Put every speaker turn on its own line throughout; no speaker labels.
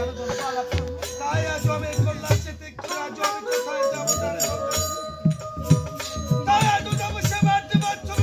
তাই আজ আমি করলাম সেতে কি আজ আমি কোথায় যাবো জানি তাই আজ যাবো সে বাড়তে বাচ্চা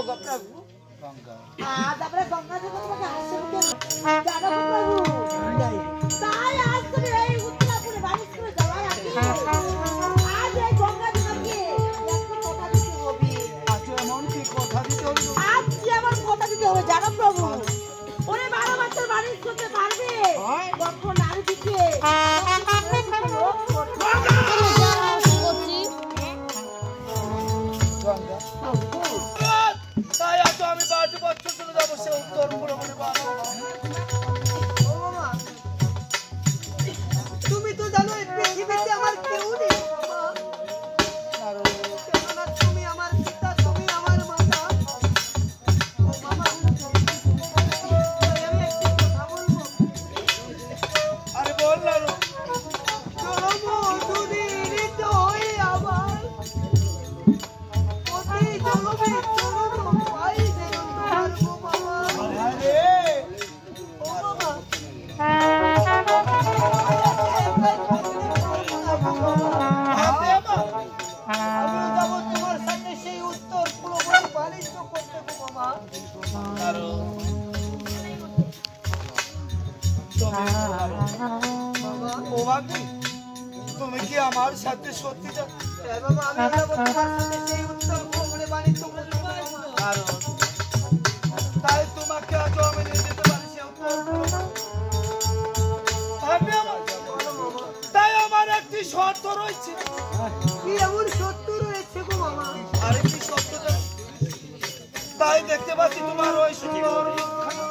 প্রভু
গঙ্গা
আজ আমরা গঙ্গা থেকে তোমাকে হাসি মুখে জানো প্রভু তাই আজ তুমি এই উত্তরাপুরে বাড়ি করে যাওয়ার আগে আজ এই গঙ্গা তোমাকে একটা কথা দিতে হবে।
আজ এমন কি কথা দিতে হবে?
আজ কি আমার কথা দিতে হবে জানো প্রভু? ওরে 12 বছর বাড়ি করতে পারবে কখন নারী দিকে
তাই আজ আমি 12 বছর চলে যাবো সে উত্তর পুরোপুরি
তুমি তো জানো এই পৃথিবীতে আমার কেউ নেই কেননা তুমি আমার পিতা তুমি আমার মাতা ও মামা আমি একটি কথা বলবো
আরে বল না
চলো মধুদিনী তুই আমার অতি জগবে চরণ পাই যেন তোমার গো মামা
আরে
ও মামা
হাতে মা
আমি যাব তোমার সাথে সেই উত্তর পুরোপুরি বালিশ করতে গো মামা
আরো ও বাকি তুমি কি আমার সাথে সত্যি যাও?
হ্যাঁ বাবা আমি যাব তোমার সাথে সেই উত্তর পুরোপুরি বালিশ করতে গো মামা
আরো তাই তোমাকে আজ আমি নিয়ে যেতে পারি সে উত্তর আমি আমার তাই আমার একটি শর্ত রয়েছে।
কি এমন সত্য রয়েছে গো মামা
আরে কি শর্ত জানো? তাই দেখতে পাচ্ছি তোমার ওই সুন্দর মুখখানা।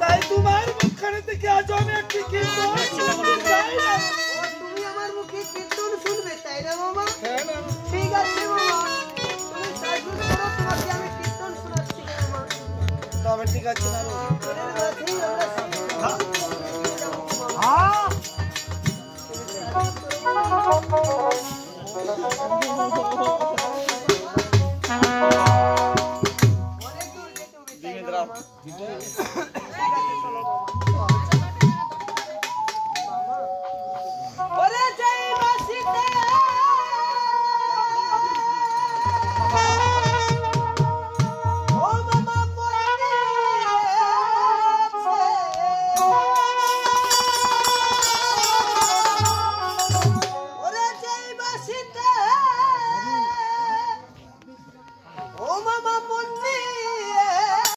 তাই তোমার মুখখানে থেকে আজ আমি একটি কীর্তন শুনতে চাই না।
ও তুমি আমার মুখে কীর্তন শুনবে তাই না মামা
হ্যাঁ না
ঠিক আছে মামা তুমি সাজুন করো তোমাকে আমি কীর্তন শোনাচ্ছি মামা
তবে ঠিক আছে না
এর মাঝেই আমরা